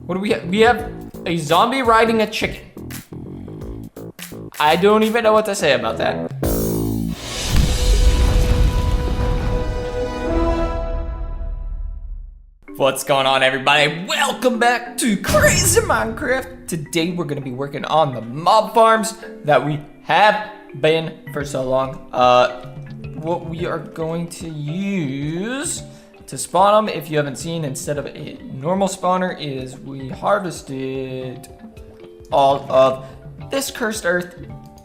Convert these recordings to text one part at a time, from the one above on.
What do we have? We have a zombie riding a chicken. I don't even know what to say about that. What's going on, everybody? Welcome back to Crazy Minecraft. Today we're gonna be working on the mob farms that we have been for so long. What we are going to use to spawn them, if you haven't seen, instead of a normal spawner, is we harvested all of this cursed earth,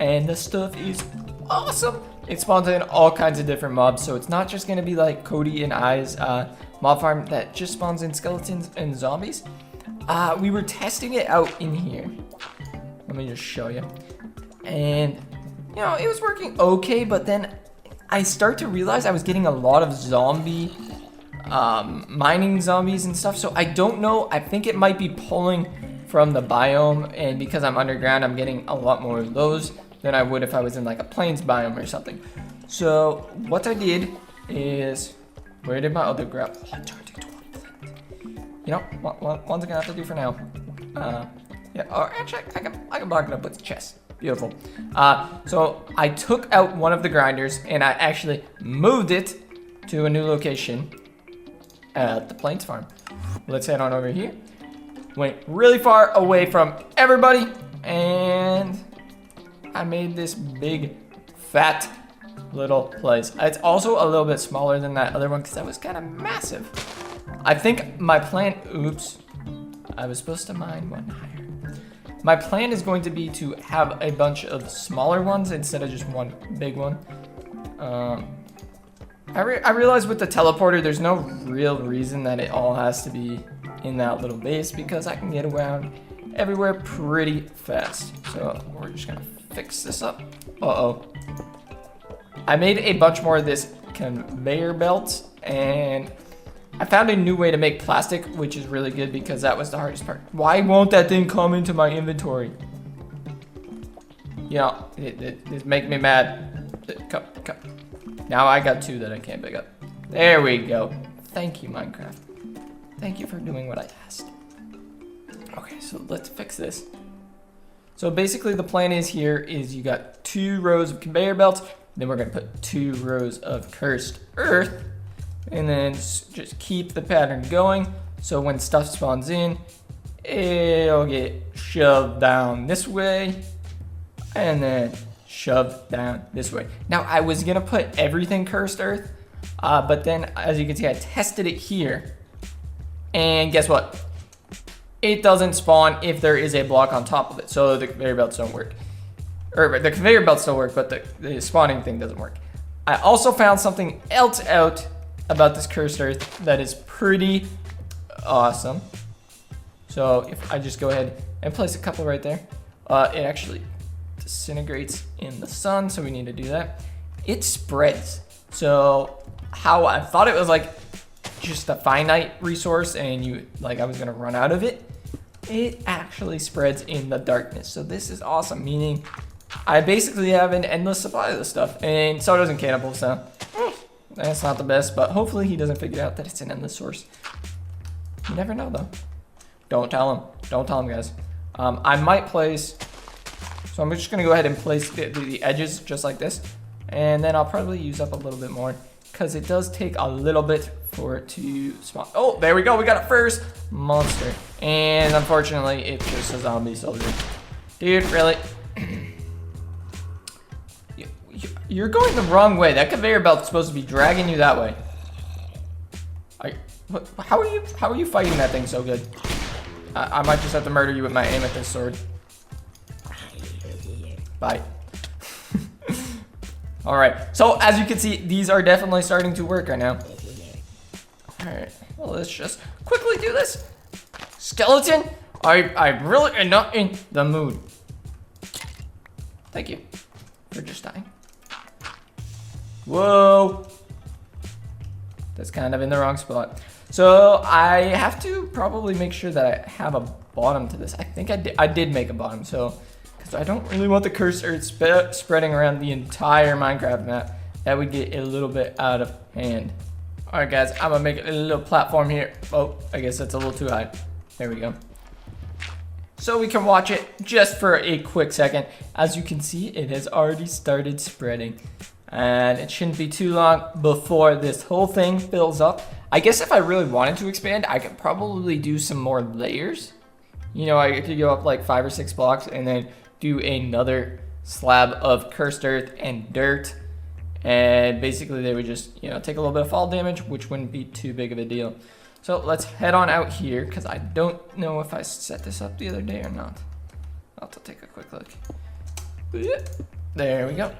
and this stuff is awesome. It spawns in all kinds of different mobs, so it's not just gonna be like Cody and I's mob farm that just spawns in skeletons and zombies. We were testing it out in here. Let me just show you. And you know, it was working okay, but then I start to realize I was getting a lot of zombie mining zombies and stuff. So I don't know. I think it might be pulling from the biome, and because I'm underground, I'm getting a lot more of those than I would if I was in like a plains biome or something. So what I did is, where did my other grab? Oh, I turned into a flint. You know, one's gonna have to do for now. Yeah. Oh, actually, I can block it up with the chest. Beautiful. So I took out one of the grinders and I actually moved it to a new location at the plains farm. Let's head on over here. Went really far away from everybody, and I made this big, fat little place. It's also a little bit smaller than that other one because that was kind of massive. I think my plan, oops, I was supposed to mine one higher. My plan is going to be to have a bunch of smaller ones instead of just one big one. I realize with the teleporter, there's no real reason that it all has to be in that little base because I can get around everywhere pretty fast. So we're just gonna fix this up. Uh-oh. I made a bunch more of this conveyor belt, and I found a new way to make plastic, which is really good because that was the hardest part. Why won't that thing come into my inventory? You know, it's making me mad. Come. Now I got two that I can't pick up. There we go. Thank you, Minecraft. Thank you for doing what I asked. Okay, so let's fix this. So basically the plan is here is you got 2 rows of conveyor belts, then we're gonna put 2 rows of cursed earth, and then just keep the pattern going. So when stuff spawns in, it'll get shoved down this way, and then shoved down this way. Now I was gonna put everything cursed earth, but then as you can see, I tested it here, and guess what? It doesn't spawn if there is a block on top of it. So the conveyor belts don't work. Or the conveyor belts still work, but the spawning thing doesn't work. I also found something else out about this cursed earth that is pretty awesome. So if I just go ahead and place a couple right there, it actually disintegrates in the sun, so we need to do that. It spreads. So how I thought it was like just a finite resource and I was gonna run out of it, it actually spreads in the darkness. So this is awesome, meaning I basically have an endless supply of this stuff, and so doesn't Cannibal, so that's not the best, but hopefully he doesn't figure out that it's an endless source. You never know though. Don't tell him, guys. I might place, so I'm just gonna go ahead and place the edges just like this, and then I'll probably use up a little bit more because it does take a little bit for it to spawn. Oh, there we go. We got a first monster, and unfortunately, it's just a zombie soldier. Dude, really? You're going the wrong way. That conveyor belt's supposed to be dragging you that way. How are you fighting that thing so good? I might just have to murder you with my aim at this sword. Bye. All right. So as you can see, these are definitely starting to work right now. All right. Well, let's just quickly do this. Skeleton, I really am not in the mood. Thank you for just dying. Whoa. That's kind of in the wrong spot. So I have to probably make sure that I have a bottom to this. I think I did make a bottom, so because I don't really want the cursed earth spreading around the entire Minecraft map. That would get a little bit out of hand. All right, guys, I'm gonna make a little platform here. Oh, I guess that's a little too high. There we go. so we can watch it just for a quick second. As you can see, it has already started spreading. And it shouldn't be too long before this whole thing fills up. I guess if I really wanted to expand, I could probably do some more layers. You know, I could go up like 5 or 6 blocks and then do another slab of cursed earth and dirt. And basically they would just, you know, take a little bit of fall damage, which wouldn't be too big of a deal. So let's head on out here, because I don't know if I set this up the other day or not. I'll have to take a quick look. There we go.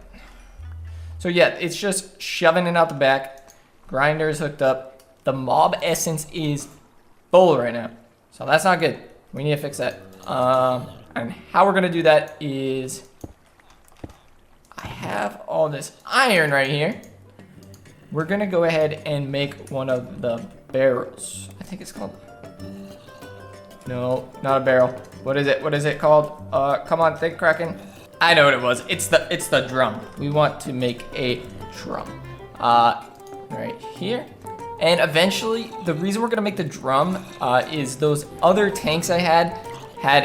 So yeah, it's just shoving it out the back. Grinder is hooked up. The mob essence is full right now. So that's not good. We need to fix that. And how we're going to do that is... I have all this iron right here. We're going to go ahead and make one of the barrels. I think it's called... No, not a barrel. What is it? What is it called? Come on, think, Kraken. I know what it was. It's the drum. We want to make a drum. Right here. And eventually, the reason we're gonna make the drum is those other tanks I had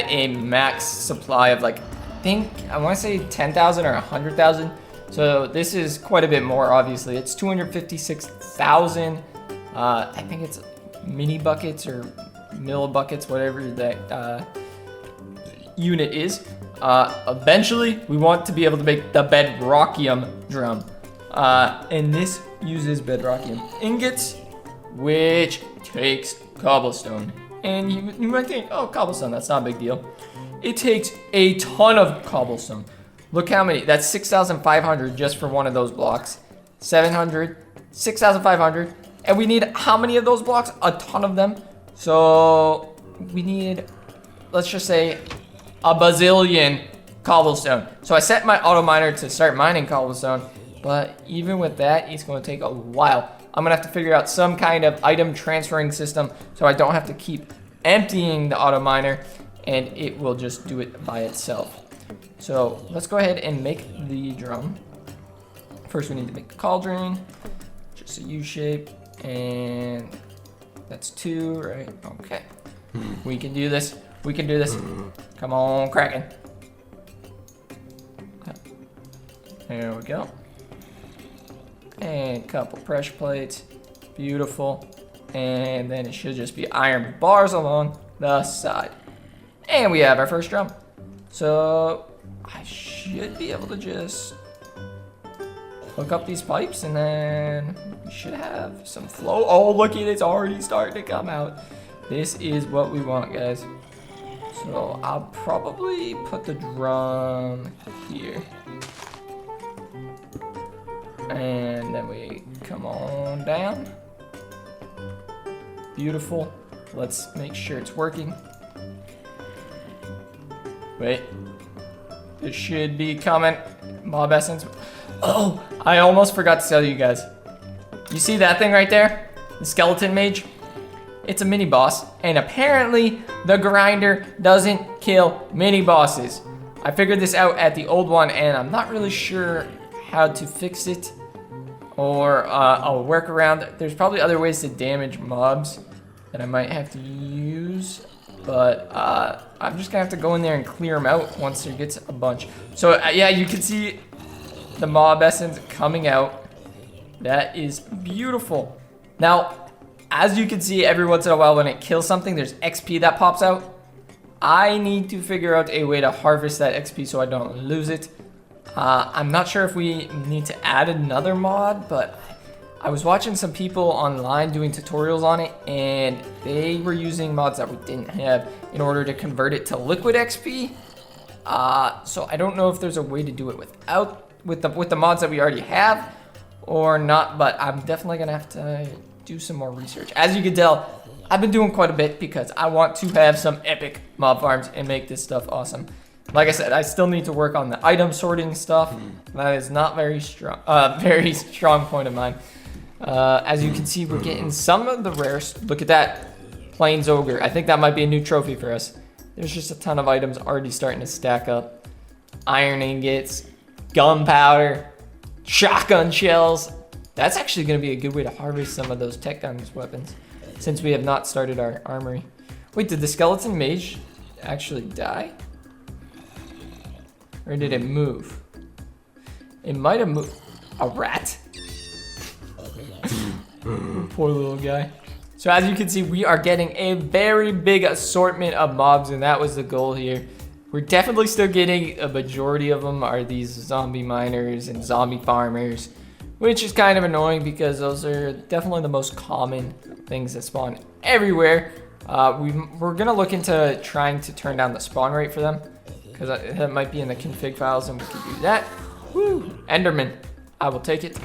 a max supply of like, I want to say 10,000 or 100,000. So this is quite a bit more, obviously. It's 256,000. I think it's mini buckets or mill buckets, whatever that unit is. Eventually, we want to be able to make the bedrockium drum. And this uses bedrockium ingots, which takes cobblestone. And you might think, oh, cobblestone, that's not a big deal. It takes a ton of cobblestone. Look how many, that's 6,500 just for one of those blocks. 700, 6,500. And we need how many of those blocks? A ton of them. So we need, let's just say, a bazillion cobblestone. So I set my auto miner to start mining cobblestone, but even with that, it's going to take a while. I'm going to have to figure out some kind of item transferring system so I don't have to keep emptying the auto miner, and it will just do it by itself. So let's go ahead and make the drum. First, we need to make the cauldron, just a U shape, and that's 2, right? Okay. We can do this. We can do this. Come on, Kraken. There we go. And a couple pressure plates. Beautiful. And then it should just be iron bars along the side. And we have our first drum. So I should be able to just hook up these pipes and then we should have some flow. Oh, look at it. It's already starting to come out. This is what we want, guys. So I'll probably put the drum here. And then we come on down. Beautiful. Let's make sure it's working. Wait. This should be coming. Mob essence. Oh, I almost forgot to tell you guys. You see that thing right there? The skeleton mage? It's a mini boss, and apparently the grinder doesn't kill mini bosses. I figured this out at the old one, and I'm not really sure how to fix it or I'll work around. There's probably other ways to damage mobs that I might have to use, but I'm just gonna have to go in there and clear them out once there gets a bunch. So yeah, you can see the mob essence coming out. That is beautiful. Now, as you can see, every once in a while when it kills something, there's XP that pops out. I need to figure out a way to harvest that XP so I don't lose it. I'm not sure if we need to add another mod, but I was watching some people online doing tutorials on it, and they were using mods that we didn't have in order to convert it to liquid XP. So I don't know if there's a way to do it without with the mods that we already have or not, but I'm definitely gonna have to do some more research. As you can tell, I've been doing quite a bit because I want to have some epic mob farms and make this stuff awesome. Like I said, I still need to work on the item sorting stuff. That is not very strong point of mine. As you can see, we're getting some of the rarest. Look at that, Plains Ogre. I think that might be a new trophy for us. There's just a ton of items already starting to stack up. Iron ingots, gunpowder, shotgun shells. That's actually going to be a good way to harvest some of those tech guns weapons, since we have not started our armory. Wait, did the skeleton mage actually die? Or did it move? It might have moved. A rat? Poor little guy. So as you can see, we are getting a very big assortment of mobs, and that was the goal here. We're definitely still getting a majority of them are these zombie miners and zombie farmers, which is kind of annoying because those are definitely the most common things that spawn everywhere. We're gonna look into trying to turn down the spawn rate for them because that might be in the config files, and we can do that. Woo! Enderman, I will take it.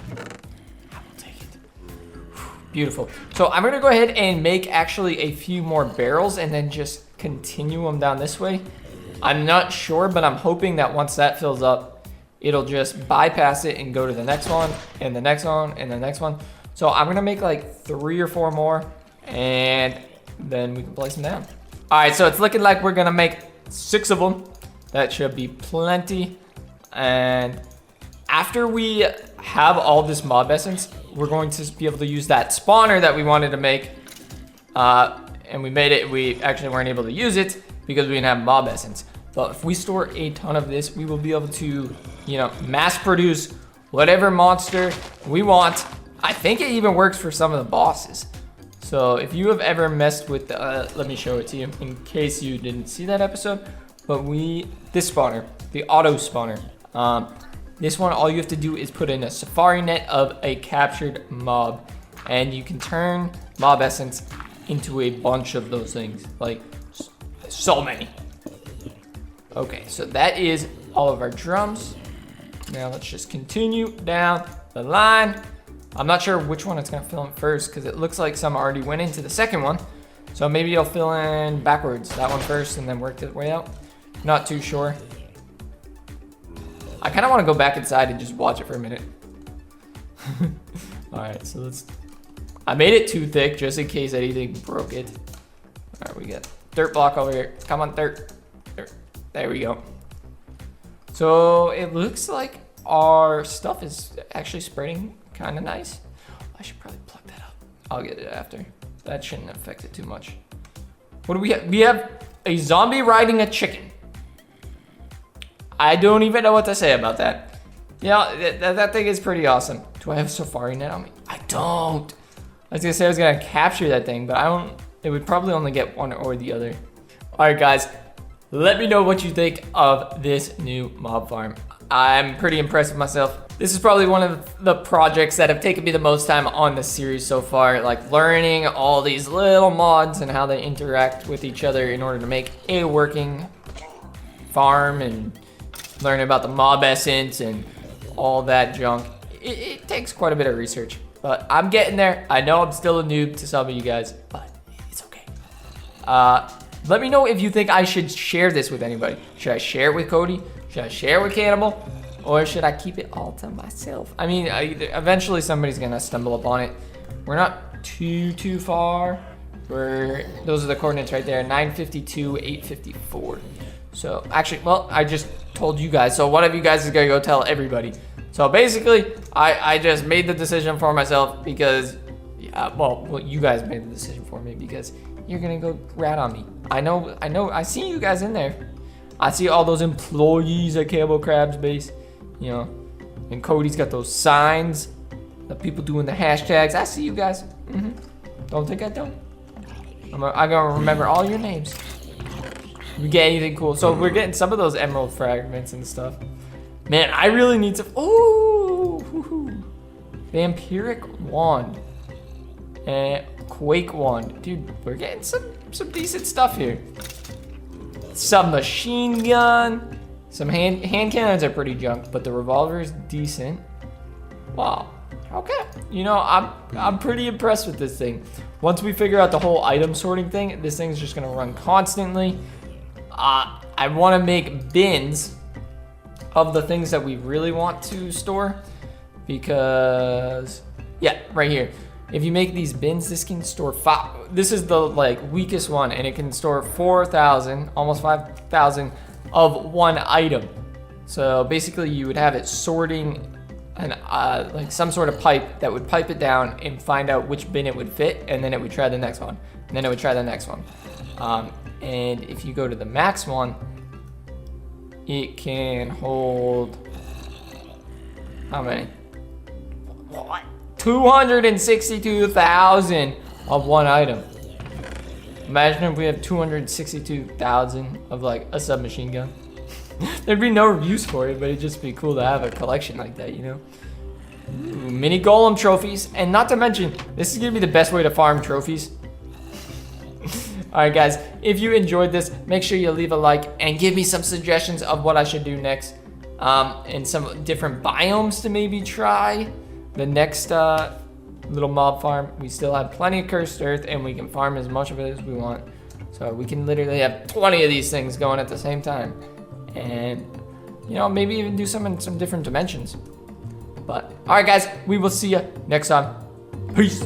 I will take it. Beautiful. So I'm gonna go ahead and make actually a few more barrels and then just continue them down this way. I'm not sure, but I'm hoping that once that fills up, it'll just bypass it and go to the next one and the next one and the next one. So I'm gonna make like 3 or 4 more and then we can place them down. All right, so it's looking like we're gonna make 6 of them. That should be plenty. And after we have all this mob essence, we're going to be able to use that spawner that we wanted to make. And we made it, we actually weren't able to use it because we didn't have mob essence. But if we store a ton of this, we will be able to, you know, mass produce whatever monster we want. I think it even works for some of the bosses. So if you have ever messed with, let me show it to you in case you didn't see that episode. But this spawner, the auto spawner, this one, all you have to do is put in a safari net of a captured mob, and you can turn mob essence into a bunch of those things, like so many. Okay, so that is all of our drums. Now let's just continue down the line. I'm not sure which one it's gonna fill in first because it looks like some already went into the second one. So maybe it'll fill in backwards, that one first and then work its way out. Not too sure. I kind of want to go back inside and just watch it for a minute. All right, so I made it too thick just in case anything broke it. All right, we got dirt block over here. Come on, dirt. There we go. So it looks like our stuff is actually spreading kind of nice. I should probably plug that up. I'll get it after. That shouldn't affect it too much. What do we have? We have a zombie riding a chicken. I don't even know what to say about that. Yeah, that thing is pretty awesome. Do I have a safari net on me? I don't. I was gonna say I was gonna capture that thing, but I don't. It would probably only get one or the other. All right, guys. Let me know what you think of this new mob farm. I'm pretty impressed with myself. This is probably one of the projects that have taken me the most time on the series so far, like learning all these little mods and how they interact with each other in order to make a working farm and learning about the mob essence and all that junk. It takes quite a bit of research, but I'm getting there. I know I'm still a noob to some of you guys, but it's okay. Let me know if you think I should share this with anybody. Should I share it with Cody? Should I share it with Cannibal? Or should I keep it all to myself? I mean, eventually somebody's gonna stumble upon it. We're not too far. Those are the coordinates right there, 952, 854. So actually, well, I just told you guys. So one of you guys is gonna go tell everybody. So basically, I just made the decision for myself because, well, you guys made the decision for me because you're gonna go rat on me. I know, I see you guys in there. I see all those employees at Cannibal Crab's base, you know, and Cody's got those signs, the people doing the hashtags. I see you guys. Don't think I don't. I'm gonna remember all your names. We get anything cool. So we're getting some of those emerald fragments and stuff. Man, I really need some. Ooh, vampiric wand and quake wand, dude. We're getting some decent stuff here. Some machine gun, some hand cannons are pretty junk, but the revolver is decent. Wow. Okay. You know, I'm pretty impressed with this thing. Once we figure out the whole item sorting thing, this thing's just gonna run constantly. I want to make bins of the things that we really want to store because, yeah, right here. If you make these bins, this can store 5. This is the like weakest one, and it can store 4,000, almost 5,000 of one item. So basically, you would have it sorting an like some sort of pipe that would pipe it down and find out which bin it would fit, and then it would try the next one, and then it would try the next one. And if you go to the max one, it can hold, how many? 262,000 of one item. Imagine if we have 262,000 of like a submachine gun. There'd be no use for it, but it'd just be cool to have a collection like that, you know? Ooh, mini golem trophies, and not to mention, this is gonna be the best way to farm trophies. Alright guys, if you enjoyed this, make sure you leave a like and give me some suggestions of what I should do next. And some different biomes to maybe try. The next little mob farm, we still have plenty of cursed earth and we can farm as much of it as we want. So we can literally have 20 of these things going at the same time. And, you know, maybe even do some in some different dimensions. But, alright guys, we will see you next time. Peace.